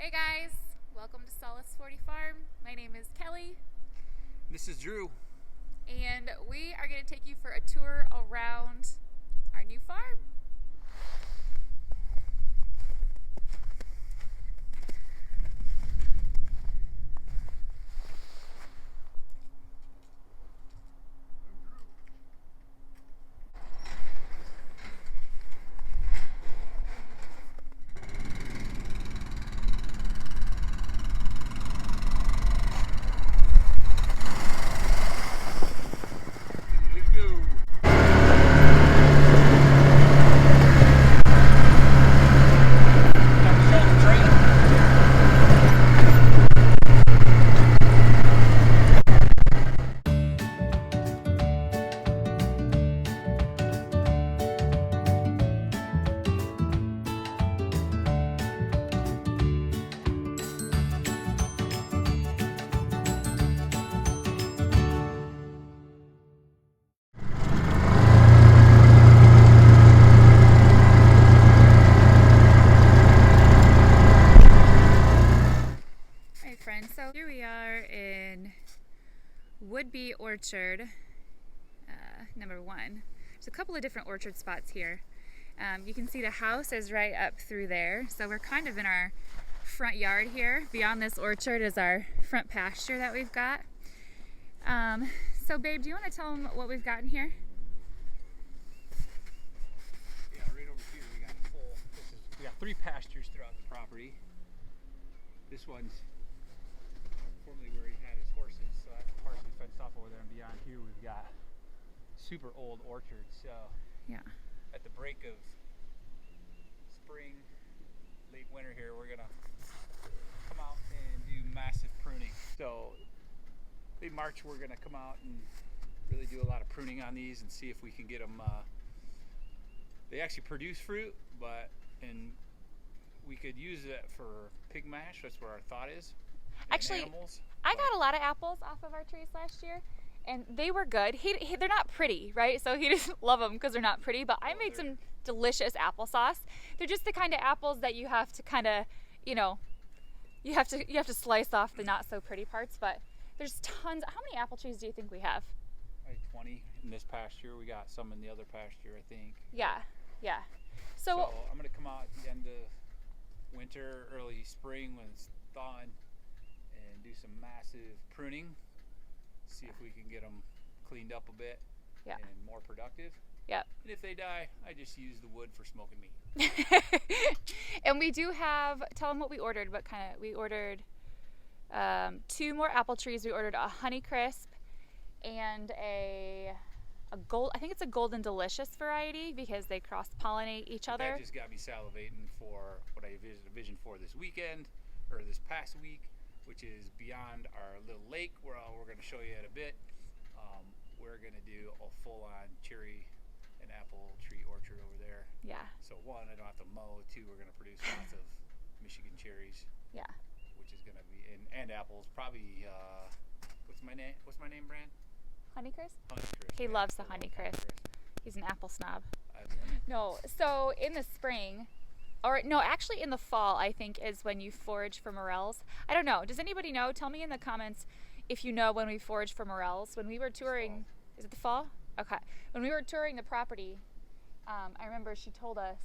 Hey guys, welcome to Solace40 Farm. My name is Kelly. This is Drew. And we are going to take you for a tour around our new farm. Let's go. Alright friends, so here we are in would-be orchard number 1. There's a couple of different orchard spots here. You can see the house is right up through there, so we're kind of in our front yard here. Beyond this orchard is our front pasture that we've got. So babe, do you want to tell them what we've got in here? Yeah, right over here we got a full. We got 3 pastures throughout the property. This one's formerly where he had his horses, so that's partially fenced off over there. And beyond here we've got super old orchards. So Yeah. at the break of spring, late winter here, we're gonna come out and do massive pruning. So late March we're gonna come out and really do a lot of pruning on these and see if we can get them. They actually produce fruit, and we could use it for pig mash. That's where our thought is. And Actually, animals. I got a lot of apples off of our trees last year, and they were good. They're not pretty, right? So he doesn't love them because they're not pretty, but I made some delicious applesauce. They're just the kind of apples that you have to kind of, you have to slice off the not so pretty parts, but there's tons. How many apple trees do you think we have? Like 20 in this pasture. We got some in the other pasture, I think. Yeah. So I'm gonna come out at the end of winter, early spring when it's thawing, and do some massive pruning. See if we can get them cleaned up a bit and more productive. Yep. And if they die, I just use the wood for smoking meat. And we do have, tell them what we ordered, we ordered 2 more apple trees. We ordered a Honeycrisp and I think it's a Golden Delicious variety because they cross-pollinate each other. That just got me salivating for what I envisioned for this weekend, or this past week, which is beyond our little lake where we're going to show you in a bit. We're going to do a full-on cherry and apple tree orchard over there. Yeah. So 1, I don't have to mow. 2, we're going to produce lots of Michigan cherries. Yeah. Which is going to be and apples. Probably what's my name brand? Honeycrisp? Honeycrisp. He loves the Honeycrisp. He's an apple snob. No, so in the spring, or no, actually in the fall, I think is when you forage for morels. I don't know. Does anybody know? Tell me in the comments if you know when we forage for morels. When we were touring, is it the fall? Okay. When we were touring the property, I remember she told us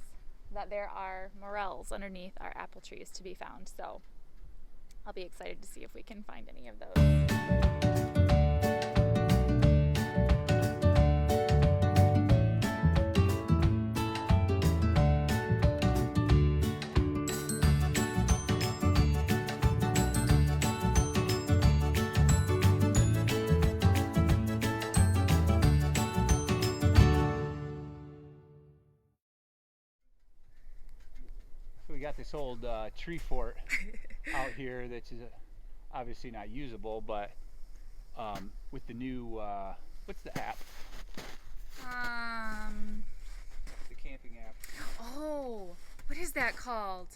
that there are morels underneath our apple trees to be found. So I'll be excited to see if we can find any of those. So we got this old tree fort out here that's obviously not usable, but with the new what's the app? The camping app. Oh, what is that called?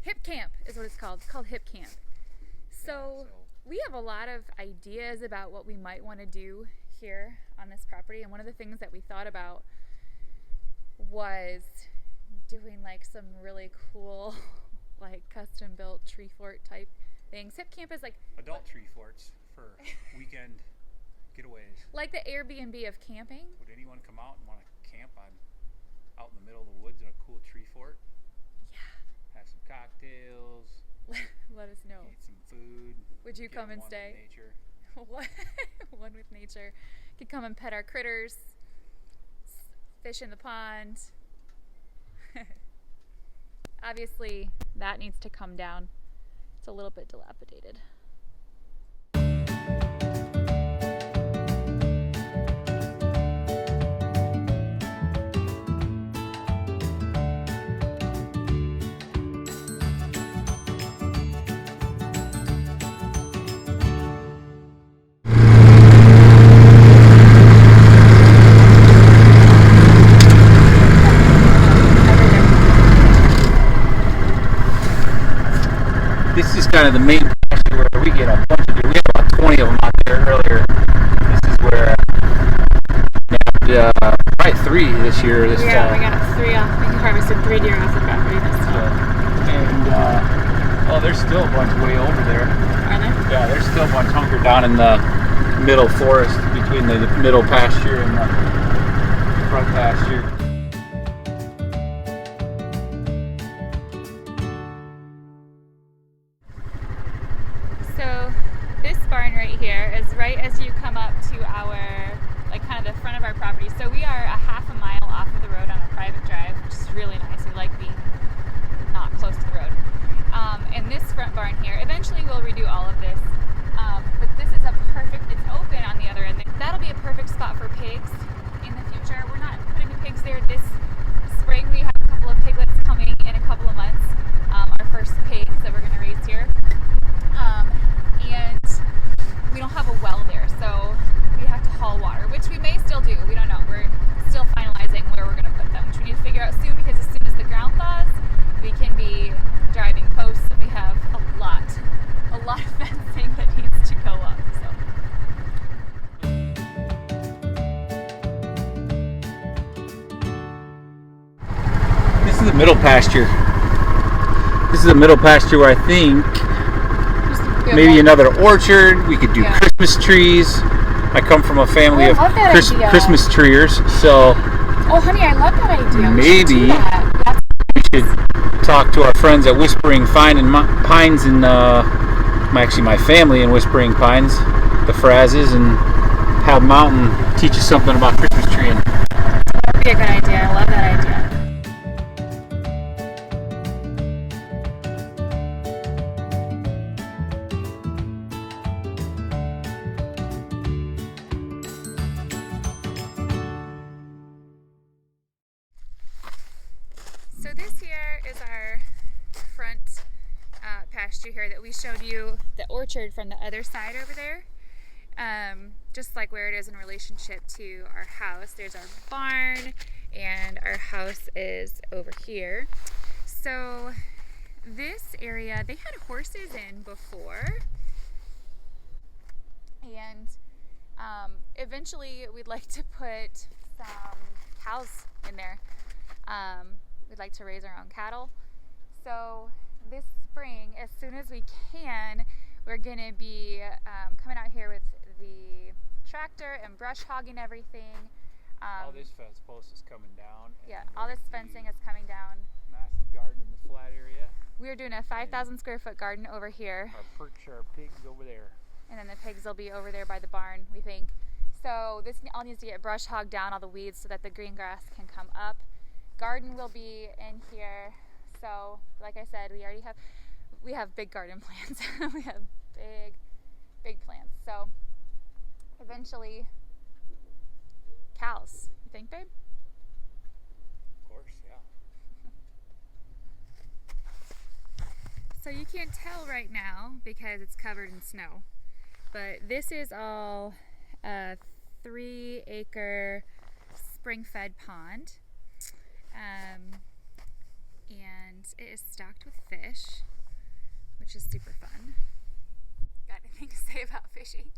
Hip Camp is what it's called. It's called Hip Camp. So we have a lot of ideas about what we might want to do here on this property, and one of the things that we thought about was doing like some really cool, like custom built tree fort type things. Hip camp is like adult tree forts for weekend getaways. Like the Airbnb of camping. Would anyone come out and want to camp out in the middle of the woods in a cool tree fort? Yeah. Have some cocktails. Let us know. Eat some food. Would you come and stay? With nature. What? One with nature. Could come and pet our critters. Fish in the pond. Obviously, that needs to come down. It's a little bit dilapidated. This is kind of the main pasture where we get a bunch of deer. We had about 20 of them out there earlier. This is where probably 3 this year. We got 3 off. We harvested 3 deer off the property this time. And there's still a bunch way over there. Are there? Yeah, there's still a bunch hunkered down in the middle forest between the middle pasture and the front pasture. So this barn right here is right as you come up to our, like kind of the front of our property. So we are a half a mile off of the road on a private drive, which is really nice. We like being not close to the road. And this front barn here, eventually we'll redo all of this. But this is a perfect, it's open on the other end. That'll be a perfect spot for pigs in the future. We're not putting the pigs there this spring. We have a couple of piglets coming in a couple of months. Our first pigs that we're going to raise here. And we don't have a well there, so we have to haul water, which we may still do. We don't know. We're still finalizing where we're going to put them, which we need to figure out soon, because as soon as the ground thaws, we can be driving posts, and we have a lot of fencing that needs to go up. This is the middle pasture. This is the middle pasture where I think maybe another orchard. We could do Christmas trees. I come from a family of Christmas treers, so. Oh, honey, I love that idea. Maybe we should talk to our friends at Whispering Pines and actually my family in Whispering Pines, the Frazzes, and have Mountain teach us something about Christmas treeing. That would be a good idea. I love that idea. So this here is our front pasture here that we showed you, the orchard from the other side over there. Just like where it is in relationship to our house. There's our barn and our house is over here. So this area, they had horses in before, and eventually we'd like to put some cows in there. We'd like to raise our own cattle. So this spring, as soon as we can, we're going to be coming out here with the tractor and brush hogging everything. All this fence post is coming down. Yeah, all this fencing is coming down. Massive garden in the flat area. We're doing a 5,000 square foot garden over here. Our pigs over there. And then the pigs will be over there by the barn, we think. So this all needs to get brush hogged down, all the weeds, so that the green grass can come up. Garden will be in here. So like I said, we have big garden plans. We have big plans. So eventually, cows. You think, babe? Of course, yeah. So you can't tell right now because it's covered in snow, but this is all a 3-acre spring-fed pond, and it is stocked with fish, which is super fun. Got anything to say about fishing?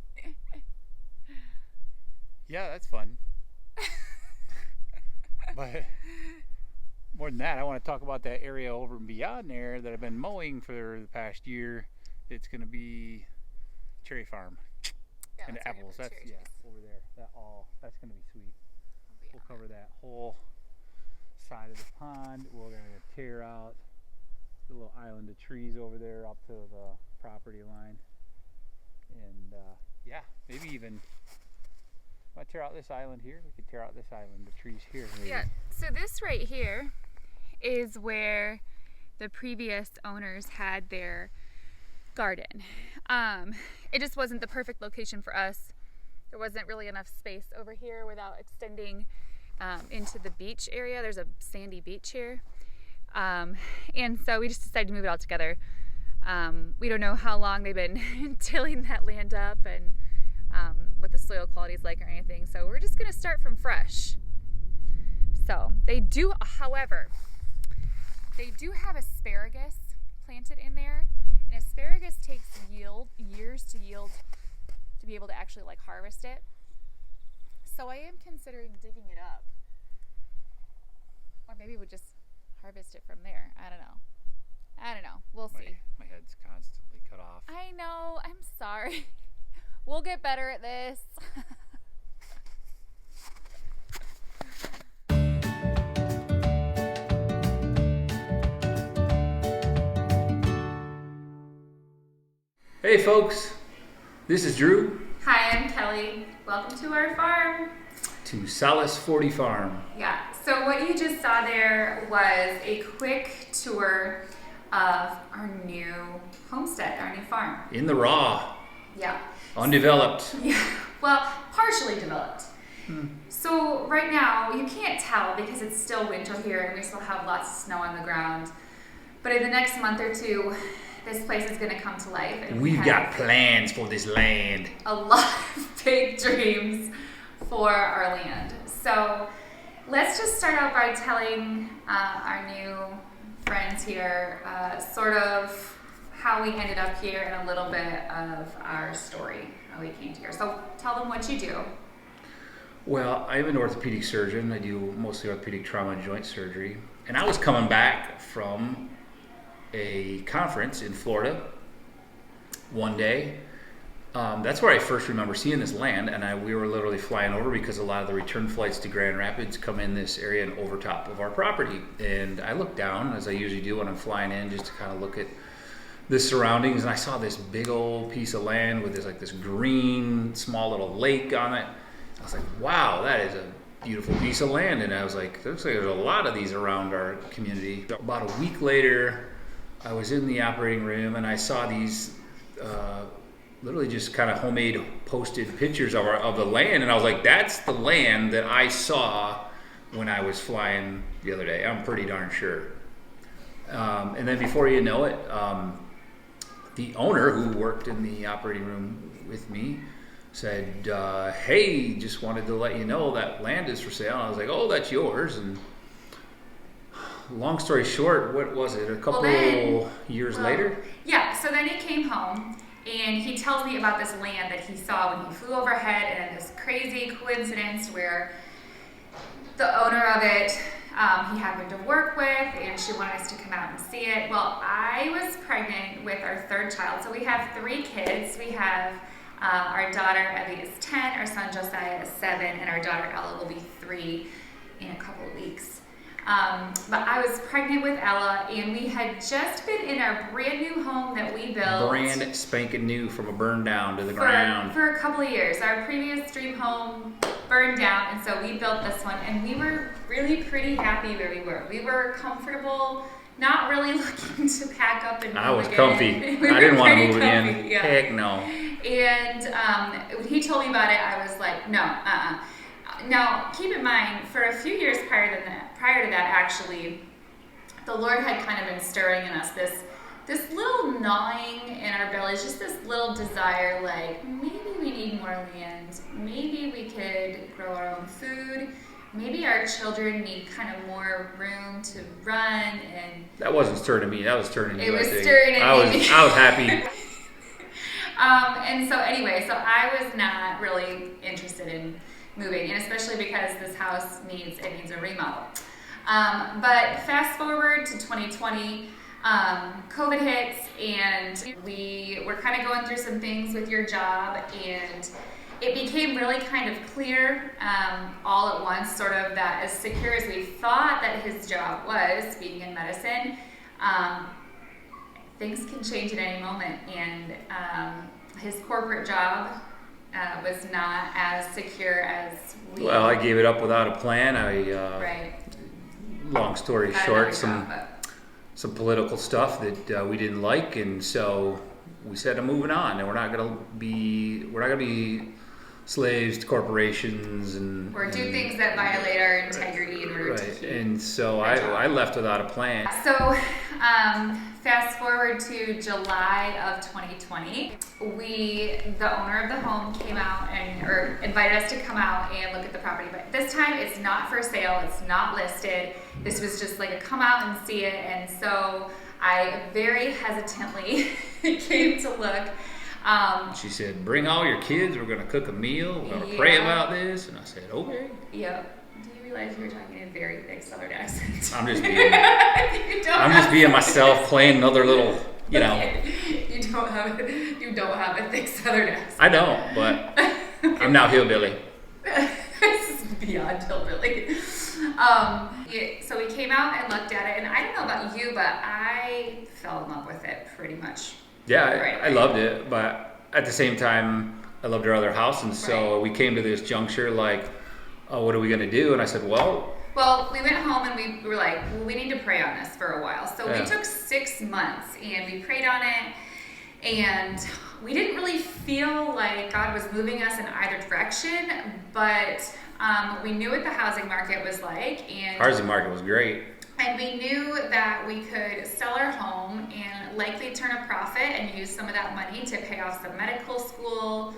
Yeah, that's fun. But more than that, I want to talk about that area over and beyond there that I've been mowing for the past year. It's going to be cherry farm and apples. That's over there. That's going to be sweet. We'll cover that whole side of the pond. We're going to tear out the little island of trees over there up to the property line, and yeah, maybe even. I tear out this island here. We could tear out this island, the trees here. Maybe. Yeah. So this right here is where the previous owners had their garden. It just wasn't the perfect location for us. There wasn't really enough space over here without extending into the beach area. There's a sandy beach here. And so we just decided to move it all together. We don't know how long they've been tilling that land up and what the soil quality is like or anything. So we're just going to start from fresh. So they do, however, they do have asparagus planted in there. And asparagus takes years to yield, to be able to actually like harvest it. So I am considering digging it up. Or maybe we'll just harvest it from there. I don't know. We'll see. My head's constantly cut off. I know. I'm sorry. We'll get better at this. Hey folks, this is Drew. Hi, I'm Kelly. Welcome to our farm. To Solace40 Farm. Yeah, so what you just saw there was a quick tour of our new homestead, our new farm. In the raw. Yeah. Undeveloped. Yeah, well, partially developed. So right now, you can't tell because it's still winter here and we still have lots of snow on the ground. But in the next month or two, this place is going to come to life. And we've got plans for this land. A lot of big dreams for our land. So let's just start out by telling our new friends here sort of how we ended up here and a little bit of our story, how we came here. So tell them what you do. Well, I'm an orthopedic surgeon. I do mostly orthopedic trauma and joint surgery. And I was coming back from a conference in Florida one day. That's where I first remember seeing this land, and we were literally flying over because a lot of the return flights to Grand Rapids come in this area and over top of our property. And I looked down, as I usually do when I'm flying in, just to kind of look at the surroundings, and I saw this big old piece of land with this green small little lake on it. I was like, wow, that is a beautiful piece of land. And I was like, looks like there's a lot of these around our community. About a week later, I was in the operating room and I saw these literally just kind of homemade posted pictures of the land, and I was like, that's the land that I saw when I was flying the other day. I'm pretty darn sure. And then before you know it, the owner who worked in the operating room with me said, hey, just wanted to let you know that land is for sale. And I was like, oh, that's yours. And long story short, what was it, a couple years later? Yeah, so then he came home and he tells me about this land that he saw when he flew overhead, and this crazy coincidence where the owner of it he happened to work with, and she wanted us to come out and see it. Well, I was pregnant with our third child, so we have 3 kids. We have our daughter Evie is 10, our son Josiah is 7, and our daughter Ella will be 3 in a couple of weeks. But I was pregnant with Ella, and we had just been in our brand new home that we built. Brand spanking new from a burn down to the ground. For a couple of years. Our previous dream home burned down, and so we built this one, and we were really pretty happy where we were. We were comfortable, not really looking to pack up and move I was again. comfy. I didn't want to move again. Yeah. Heck no. And when he told me about it, I was like, no, Now, keep in mind, for a few years prior to that, actually, the Lord had kind of been stirring in us this little gnawing in our bellies, just this little desire, like, maybe we need more land, maybe we could grow our own food, maybe our children need kind of more room to run. And that wasn't stirring in me, that was stirring in you. It was stirring in me. I was happy. And so anyway, so I was not really interested in moving, and especially because this house needs a remodel. But fast forward to 2020, COVID hits, and we were kind of going through some things with your job, and it became really kind of clear all at once, sort of, that as secure as we thought that his job was, being in medicine, things can change at any moment, and his corporate job was not as secure as we... Well, I gave it up without a plan. Right. Long story short, some political stuff that we didn't like, and so we said, I'm moving on, and we're not gonna be slaves to corporations and do things that violate our integrity in order to right. keep. And so I left without a plan. So fast forward to July of 2020, the owner of the home came out or invited us to come out and look at the property. But this time it's not for sale, it's not listed. This was just like a come out and see it. And so I very hesitantly came to look. She said, bring all your kids, we're going to cook a meal, we're going to pray about this. And I said, okay. Yep. Do you realize you were talking in a very thick Southern accent? I'm just being myself, playing another little, you know. You don't have a thick Southern accent. I don't, but I'm now hillbilly. This is beyond hillbilly. So we came out and looked at it, and I don't know about you, but I fell in love with it pretty much. Yeah, I loved it, but at the same time, I loved our other house, and so we came to this juncture like, oh, what are we going to do? And I said, well, we went home and we were like, well, we need to pray on this for a while. So we took 6 months and we prayed on it, and we didn't really feel like God was moving us in either direction, but we knew what the housing market was like. And housing market was great. And we knew that we could sell our home and likely turn a profit and use some of that money to pay off some medical school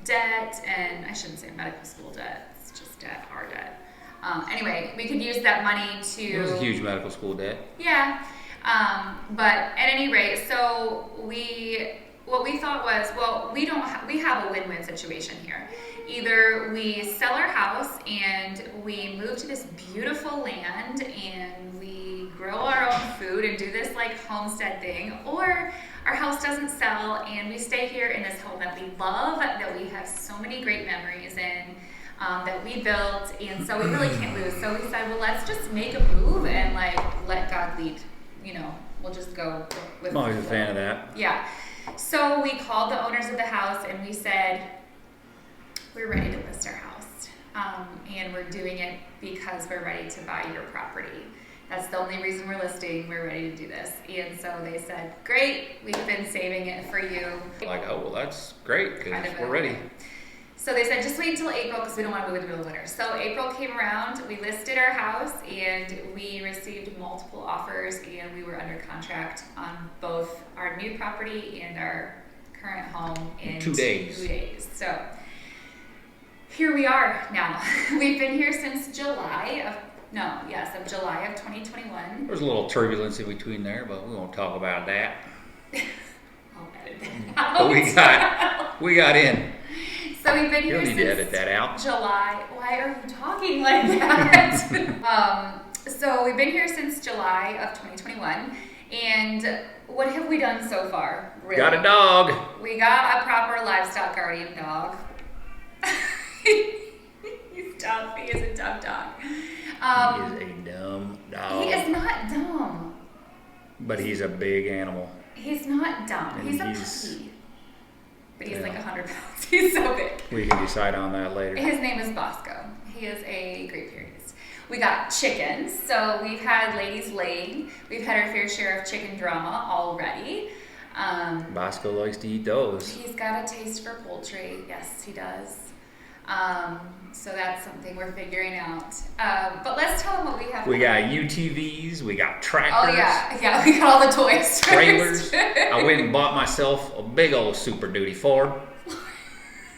debt. And I shouldn't say medical school debt, it's just debt, our debt. Anyway, we could use that money to... It was a huge medical school debt. Yeah. But at any rate, so what we thought was, well, we have a win-win situation here. Either we sell our house and we move to this beautiful land and we grow our own food and do this like homestead thing, or our house doesn't sell and we stay here in this home that we love, that we have so many great memories in, that we built, and so we really can't lose. So we said, well, let's just make a move and like let God lead. You know, we'll just go with... I'm always a fan of that. Yeah. So we called the owners of the house and we said, we're ready to list our house. And we're doing it because we're ready to buy your property. That's the only reason we're listing. We're ready to do this. And so they said, great, we've been saving it for you. Like, oh, well, that's great because we're ready. So they said, just wait until April because we don't want to move in the middle of winter. So April came around, we listed our house, and we received multiple offers, and we were under contract on both our new property and our current home in 2 days. So here we are now. We've been here since July of 2021. There's a little turbulence in between there, but we won't talk about that. I'll edit that out. But we got in. So we've been here since to edit that out. July. Why are you talking like that? So we've been here since July of 2021, and what have we done so far? Really? Got a dog. We got a proper livestock guardian dog. He's tough. He is a tough dog. He is a dumb dog. He is not dumb. But he's a big animal. He's not dumb. He's a puppy. But he's like 100 pounds. He's so big. We can decide on that later. His name is Bosco. He is a Great Pyrenees. We got chickens. So we've had ladies laying. We've had our fair share of chicken drama already. Bosco likes to eat those. He's got a taste for poultry. Yes, he does. So that's something we're figuring out. But let's tell him what we have. We got UTVs. We got tractors. Oh, yeah. We got all the toys. Trailers. I went and bought myself a big old Super Duty Ford.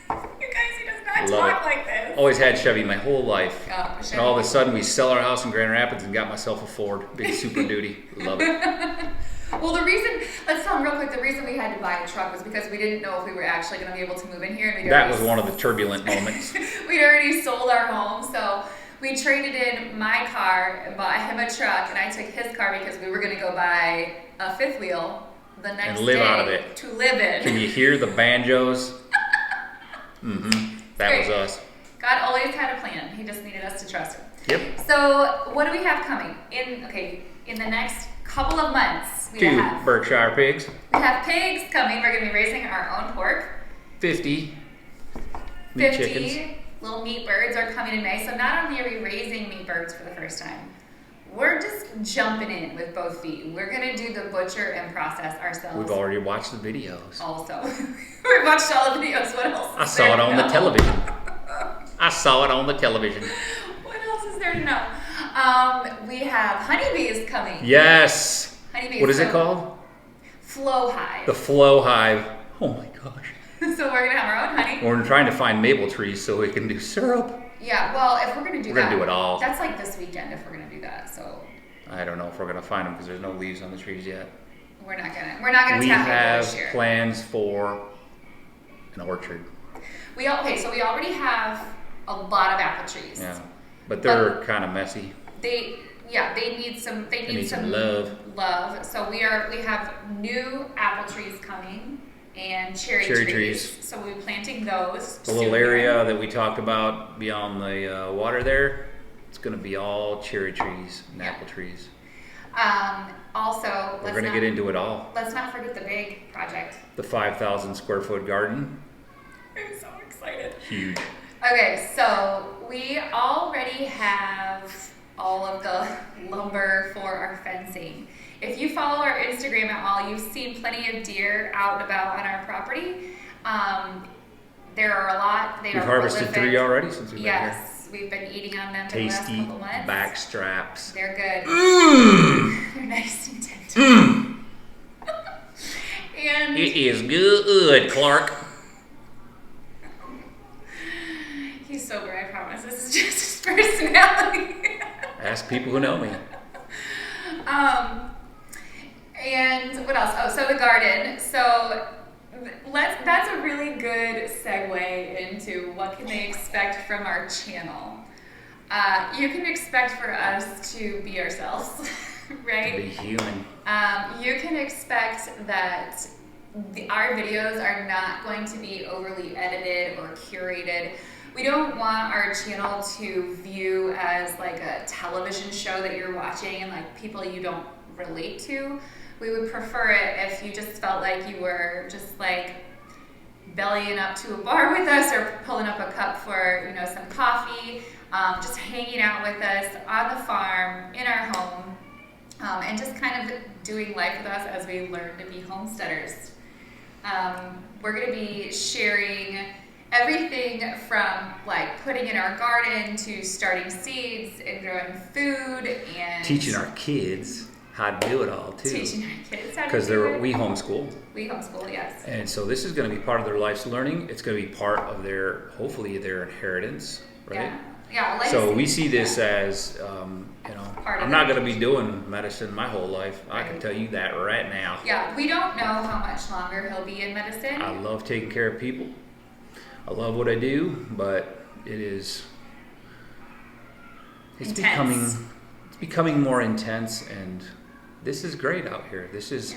You guys, he does not talk like this. Always had Chevy my whole life. Oh, and all of a sudden, we sell our house in Grand Rapids and got myself a Ford. Big Super Duty. Love it. Well, let's tell them real quick, the reason we had to buy a truck was because we didn't know if we were actually going to be able to move in here. That was one of the turbulent moments. We'd already sold our home, so We traded in my car and bought him a truck, and I took his car because we were going to go buy a fifth wheel the next and live day out of it. to live in. Can you hear the banjos? That was us. God always had a plan. He just needed us to trust him. Yep. So what do we have coming? In the next couple of months, we 2 have Berkshire pigs. We have pigs coming. We're going to be raising our own pork. 50 meat 50 chickens. little meat birds are coming in May. So not only are we raising meat birds for the first time, we're just jumping in with both feet. We're going to do the butcher and process ourselves. We've already watched the videos. Also, we watched all the videos. What else? I saw it on the television. I saw it on the television. What else is there to know? We have honeybees coming. Yes. Honeybees. What is it called? Flow hive. The flow hive. Oh my gosh. So we're gonna have our own honey. We're trying to find maple trees so we can do syrup. Yeah. Well, if we're gonna do that, we're gonna do it all. That's like this weekend if we're gonna do that. So. I don't know if we're gonna find them because there's no leaves on the trees yet. We're not gonna. We tap have this year. plans for an orchard. We already have a lot of apple trees. Yeah, but they're kind of messy. They need some. They need some love. So we have new apple trees coming and cherry trees. So we'll be planting those. The little area that we talked about beyond the water there, it's going to be all cherry trees and apple trees. Also, we're going to get into it all. Let's not forget the big project. The 5,000 square foot garden. I'm so excited. Huge. Okay, so we already have all of the lumber for our fencing. If you follow our Instagram at all, you've seen plenty of deer out and about on our property. There are a lot. We've harvested 3 already since we've been here. Yes, we've been eating on them for the last couple months. Tasty back straps. They're good. They're nice and tender. And it is good, Clark. He's sober, I promise. This is just his personality. Ask people who know me. And what else? Oh, so the garden. So that's a really good segue into what can they expect from our channel. You can expect for us to be ourselves, right? To be human. You can expect that our videos are not going to be overly edited or curated. We don't want our channel to view as like a television show that you're watching and like people you don't relate to. We would prefer it if you just felt like you were just like bellying up to a bar with us or pulling up a cup for, some coffee, just hanging out with us on the farm, in our home, and just kind of doing life with us as we learn to be homesteaders. We're going to be sharing everything from like putting in our garden to starting seeds and growing food and teaching our kids how to do it all too. Teaching our kids how to because we homeschool. We homeschool, yes. And so this is going to be part of their life's learning. It's going to be part of hopefully their inheritance, right? Yeah. So we see this as, I'm not going to be doing medicine my whole life. I can tell you that right now. Yeah, we don't know how much longer he'll be in medicine. I love taking care of people. I love what I do, but it's becoming more intense, and this is great out here. This is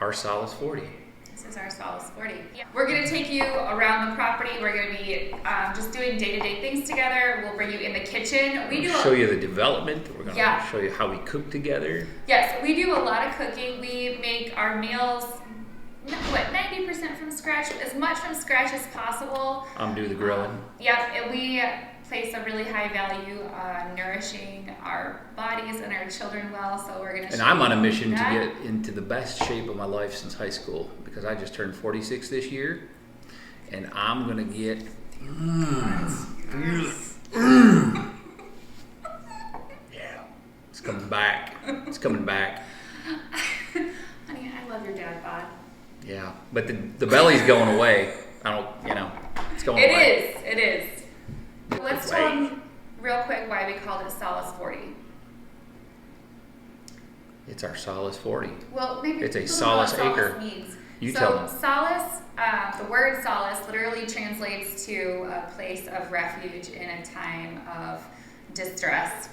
our Solace40. This is our Solace40. Yeah. We're going to take you around the property. We're going to be just doing day-to-day things together. We'll bring you in the kitchen. We'll show you the development. We're going to show you how we cook together. Yes, we do a lot of cooking. We make our meals 90% from scratch, as much from scratch as possible. Do the grilling. And we place a really high value on nourishing our bodies and our children well. So we're going to. And I'm on a mission to get into the best shape of my life since high school because I just turned 46 this year, and I'm going to get. Yeah, it's coming back. It's coming back. Honey, I love your dad bod. Yeah, but the belly's going away. It's going away. It is. Let's tell them real quick why we called it Solace40. It's our Solace40. Well, maybe it's a solace acre. Means. You tell them. Solace, the word solace literally translates to a place of refuge in a time of distressed.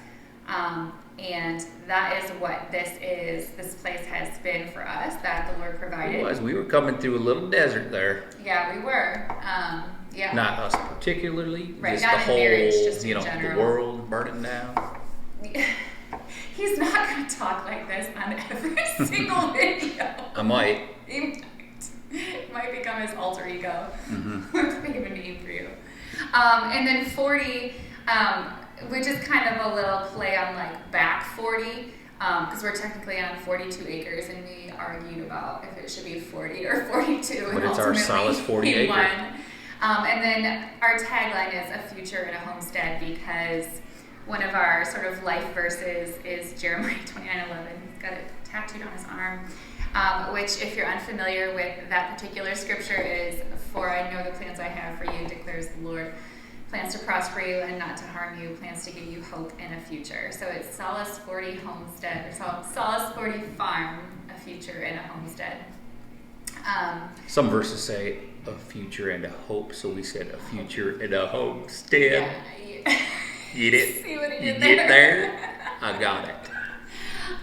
And that is what this is. This place has been for us, that the Lord provided. It was. We were coming through a little desert there. Yeah, we were. Yeah. Not us particularly. Right, just not the in whole, marriage, just in the general. world burning down. He's not going to talk like this on every single video. I might. He might. It might become his alter ego. Mm-hmm. We have a name for you. And then 40, which is kind of a little play on like back 40, because we're technically on 42 acres, and we argued about if it should be 40 or 42. But and it's our Solace 40 acre. won. And then our tagline is a future in a homestead, because one of our sort of life verses is Jeremiah 29:11. He's got it tattooed on his arm. Which, if you're unfamiliar with that particular scripture, is, "For I know the plans I have for you, declares the Lord, plans to prosper you and not to harm you, plans to give you hope and a future." So it's Solace40 Homestead, or Solace40 Farm, a future and a homestead. Some verses say a future and a hope, so we said a future and a homestead. Yeah, Get it? See what he You did get there? I got it.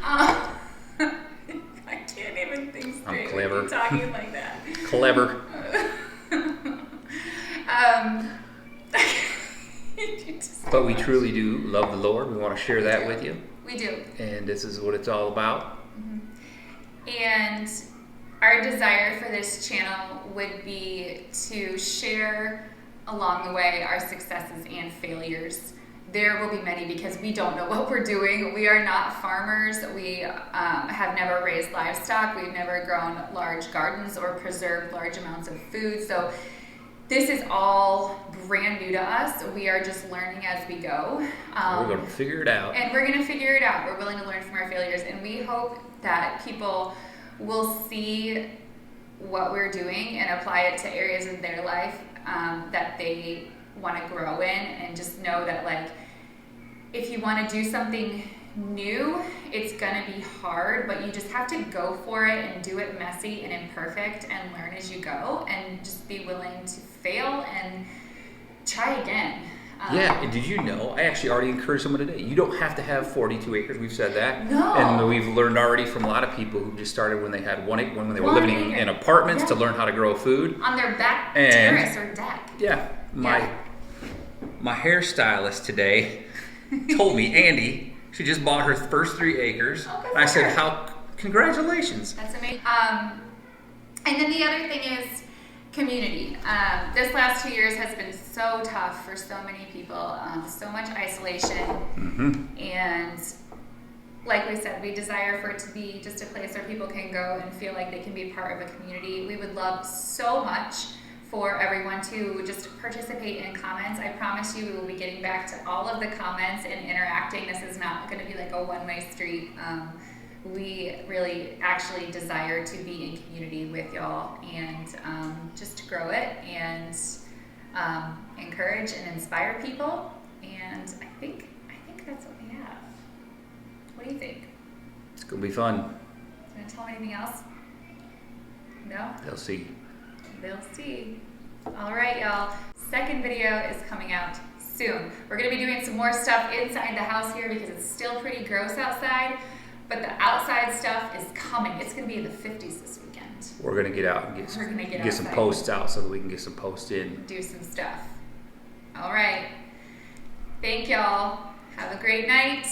I can't even think straight. I'm clever. When you're talking like that. Clever. But we truly do love the Lord. We want to share that with you. We do. And this is what it's all about. Mm-hmm. And our desire for this channel would be to share along the way our successes and failures. There will be many, because we don't know what we're doing. We are not farmers. We have never raised livestock. We've never grown large gardens or preserved large amounts of food. So this is all brand new to us. We are just learning as we go. We're going to figure it out. And we're going to figure it out. We're willing to learn from our failures. And we hope that people will see what we're doing and apply it to areas of their life that they want to grow in, and just know that, like, if you want to do something new, it's going to be hard, but you just have to go for it and do it messy and imperfect and learn as you go, and just be willing to fail and try again. Yeah, and did you know, I actually already encouraged someone today, you don't have to have 42 acres, we've said that. No. And we've learned already from a lot of people who just started when they had one acre, when they were living in apartments, to learn how to grow food. On their back terrace or deck. Yeah, my hairstylist today told me Andy, she just bought her first 3 acres. Oh, I said, congratulations. That's amazing. And then the other thing is community. This last 2 years has been so tough for so many people, so much isolation. Mm-hmm. And like we said, we desire for it to be just a place where people can go and feel like they can be part of a community. We would love so much for everyone to just participate in comments. I promise you we will be getting back to all of the comments and interacting. This is not going to be like a one-way street. We really actually desire to be in community with y'all, and just grow it and encourage and inspire people. And I think that's what we have. What do you think? It's going to be fun. Want to tell them anything else? No? They'll see. They'll see. All right, y'all. Second video is coming out soon. We're going to be doing some more stuff inside the house here, because it's still pretty gross outside. But the outside stuff is coming. It's going to be in the 50s this weekend. We're going to get out and get some posts out, so that we can get some posts in. Do some stuff. All right. Thank y'all. Have a great night.